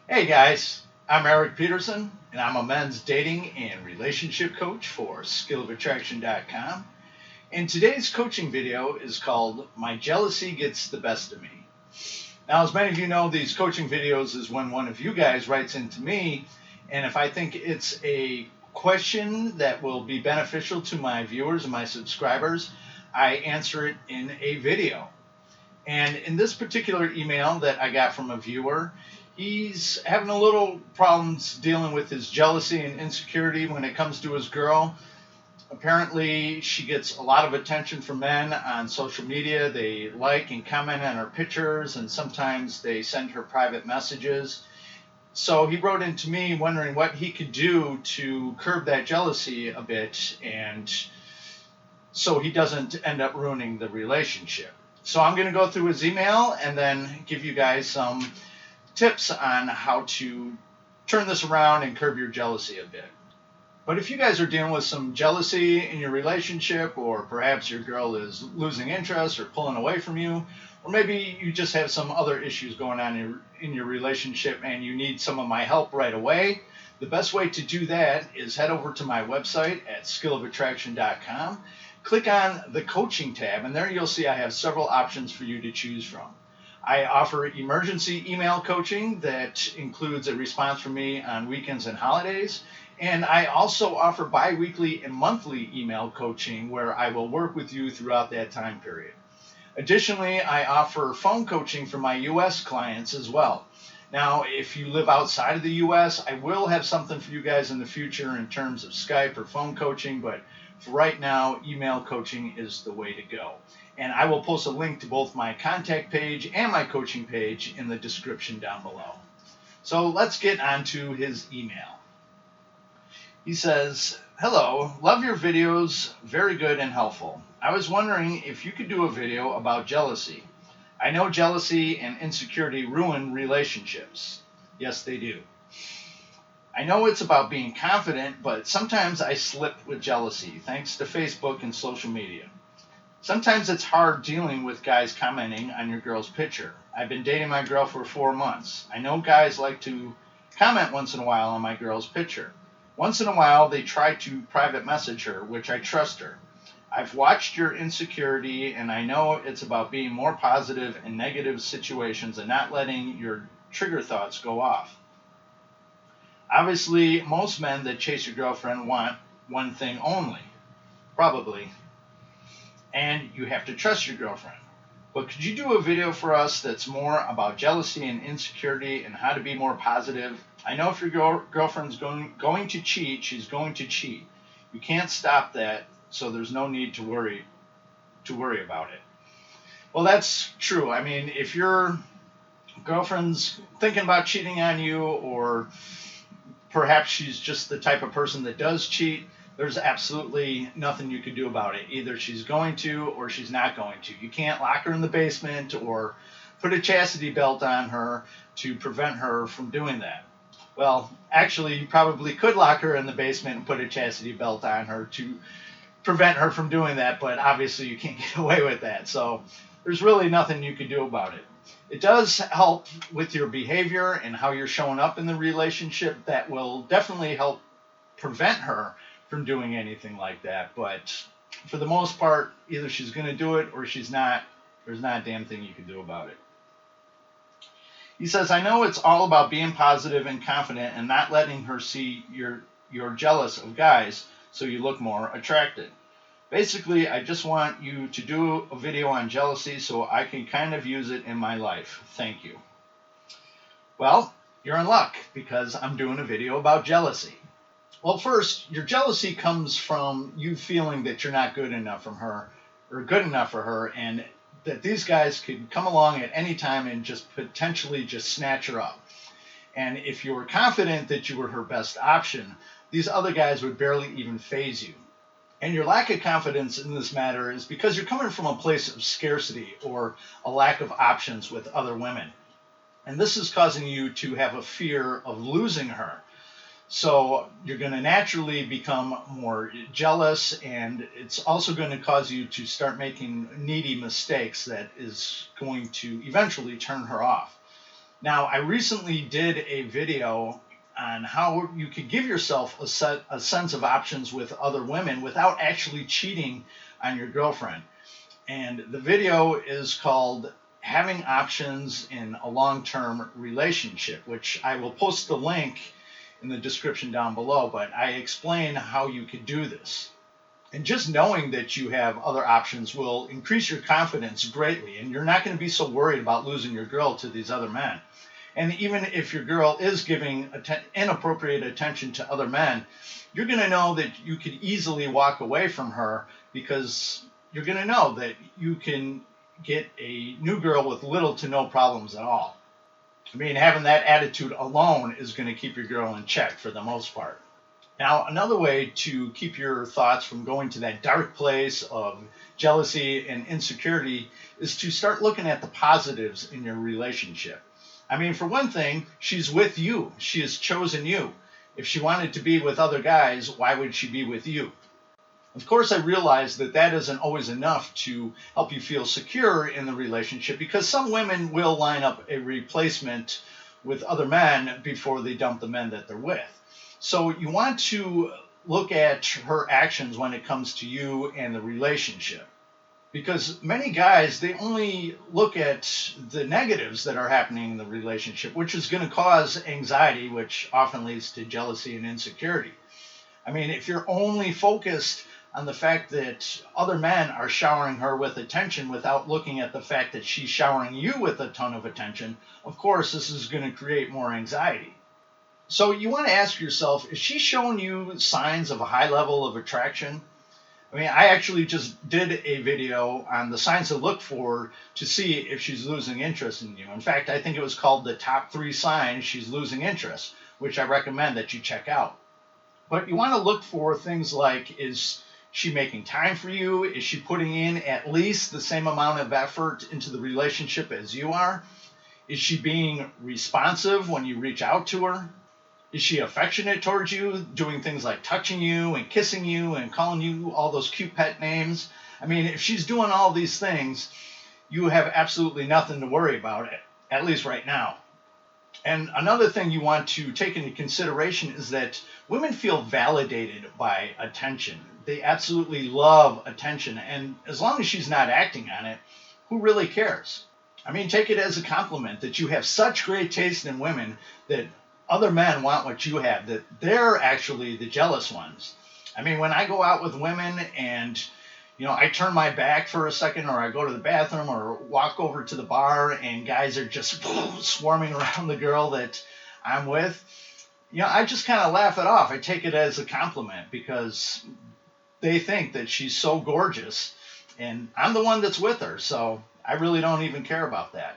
Hey guys, I'm Erik Peterson, and I'm a men's dating and relationship coach for skillofattraction.com. And today's coaching video is called My Jealousy Gets the Best of Me. Now, as many of you know, these coaching videos is when one of you guys writes into me, and if I think it's a question that will be beneficial to my viewers and my subscribers, I answer it in a video. And in this particular email that I got from a viewer, he's having a little problems dealing with his jealousy and insecurity when it comes to his girl. Apparently, she gets a lot of attention from men on social media. They like and comment on her pictures, and sometimes they send her private messages. So he wrote into me wondering what he could do to curb that jealousy a bit, and so he doesn't end up ruining the relationship. So I'm going to go through his email and then give you guys some tips on how to turn this around and curb your jealousy a bit. But if you guys are dealing with some jealousy in your relationship, or perhaps your girl is losing interest or pulling away from you, or maybe you just have some other issues going on in your relationship and you need some of my help right away, the best way to do that is head over to my website at skillofattraction.com. Click on the coaching tab, and there you'll see I have several options for you to choose from. I offer emergency email coaching that includes a response from me on weekends and holidays. And I also offer bi-weekly and monthly email coaching where I will work with you throughout that time period. Additionally, I offer phone coaching for my U.S. clients as well. Now, if you live outside of the U.S., I will have something for you guys in the future in terms of Skype or phone coaching, but for right now, email coaching is the way to go. And I will post a link to both my contact page and my coaching page in the description down below. So let's get on to his email. He says, "Hello, love your videos, very good and helpful. I was wondering if you could do a video about jealousy. I know jealousy and insecurity ruin relationships." Yes, they do. "I know it's about being confident, but sometimes I slip with jealousy, thanks to Facebook and social media. Sometimes it's hard dealing with guys commenting on your girl's picture. I've been dating my girl for 4 months. I know guys like to comment once in a while on my girl's picture. Once in a while, they try to private message her, which I trust her. I've watched your Insecurity, and I know it's about being more positive in negative situations and not letting your trigger thoughts go off. Obviously, most men that chase your girlfriend want one thing only, probably, and you have to trust your girlfriend. But could you do a video for us that's more about jealousy and insecurity and how to be more positive? I know if your girlfriend's going to cheat, she's going to cheat. You can't stop that, so there's no need to worry about it." Well, that's true. I mean, if your girlfriend's thinking about cheating on you, or perhaps she's just the type of person that does cheat, there's absolutely nothing you can do about it. Either she's going to or she's not going to. You can't lock her in the basement or put a chastity belt on her to prevent her from doing that. Well, actually, you probably could lock her in the basement and put a chastity belt on her to prevent her from doing that, but obviously you can't get away with that. So there's really nothing you can do about it. It does help with your behavior and how you're showing up in the relationship. That will definitely help prevent her from doing anything like that. But for the most part, either she's going to do it or she's not. There's not a damn thing you can do about it. He says, "I know it's all about being positive and confident and not letting her see you're jealous of guys so you look more attracted. Basically, I just want you to do a video on jealousy so I can kind of use it in my life. Thank you." Well, you're in luck because I'm doing a video about jealousy. Well, first, your jealousy comes from you feeling that you're not good enough from her or good enough for her, and that these guys could come along at any time and just potentially just snatch her up. And if you were confident that you were her best option, these other guys would barely even faze you. And your lack of confidence in this matter is because you're coming from a place of scarcity or a lack of options with other women. And this is causing you to have a fear of losing her. So you're going to naturally become more jealous, and it's also going to cause you to start making needy mistakes that is going to eventually turn her off. Now, I recently did a video on how you could give yourself a sense of options with other women without actually cheating on your girlfriend. And the video is called Having Options in a Long-Term Relationship, which I will post the link in the description down below, but I explain how you could do this. And just knowing that you have other options will increase your confidence greatly, and you're not going to be so worried about losing your girl to these other men. And even if your girl is giving inappropriate attention to other men, you're going to know that you could easily walk away from her, because you're going to know that you can get a new girl with little to no problems at all. I mean, having that attitude alone is going to keep your girl in check for the most part. Now, another way to keep your thoughts from going to that dark place of jealousy and insecurity is to start looking at the positives in your relationship. I mean, for one thing, she's with you. She has chosen you. If she wanted to be with other guys, why would she be with you? Of course, I realize that that isn't always enough to help you feel secure in the relationship, because some women will line up a replacement with other men before they dump the men that they're with. So you want to look at her actions when it comes to you and the relationship. Because many guys, they only look at the negatives that are happening in the relationship, which is going to cause anxiety, which often leads to jealousy and insecurity. I mean, if you're only focused on the fact that other men are showering her with attention without looking at the fact that she's showering you with a ton of attention, of course, this is going to create more anxiety. So you want to ask yourself, is she showing you signs of a high level of attraction? I mean, I actually just did a video on the signs to look for to see if she's losing interest in you. In fact, I think it was called the top 3 signs she's losing interest, which I recommend that you check out. But you want to look for things like, is she making time for you? Is she putting in at least the same amount of effort into the relationship as you are? Is she being responsive when you reach out to her? Is she affectionate towards you, doing things like touching you and kissing you and calling you all those cute pet names? I mean, if she's doing all these things, you have absolutely nothing to worry about, at least right now. And another thing you want to take into consideration is that women feel validated by attention. They absolutely love attention. And as long as she's not acting on it, who really cares? I mean, take it as a compliment that you have such great taste in women that other men want what you have, that they're actually the jealous ones. I mean, when I go out with women and, I turn my back for a second, or I go to the bathroom or walk over to the bar and guys are just swarming around the girl that I'm with, I just kind of laugh it off. I take it as a compliment because they think that she's so gorgeous and I'm the one that's with her. So I really don't even care about that.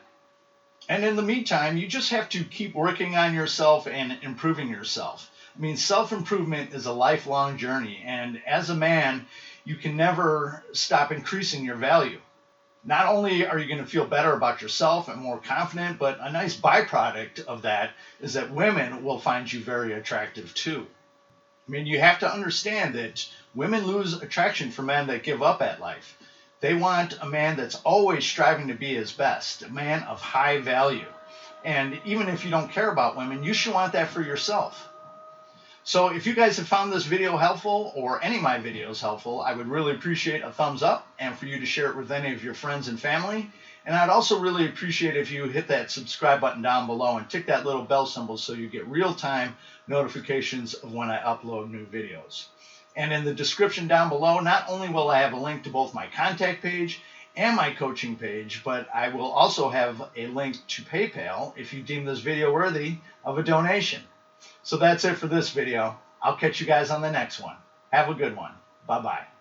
And in the meantime, you just have to keep working on yourself and improving yourself. I mean, self-improvement is a lifelong journey. And as a man, you can never stop increasing your value. Not only are you going to feel better about yourself and more confident, but a nice byproduct of that is that women will find you very attractive too. I mean, you have to understand that women lose attraction for men that give up at life. They want a man that's always striving to be his best, a man of high value. And even if you don't care about women, you should want that for yourself. So if you guys have found this video helpful, or any of my videos helpful, I would really appreciate a thumbs up and for you to share it with any of your friends and family. And I'd also really appreciate if you hit that subscribe button down below and tick that little bell symbol so you get real-time notifications of when I upload new videos. And in the description down below, not only will I have a link to both my contact page and my coaching page, but I will also have a link to PayPal if you deem this video worthy of a donation. So that's it for this video. I'll catch you guys on the next one. Have a good one. Bye-bye.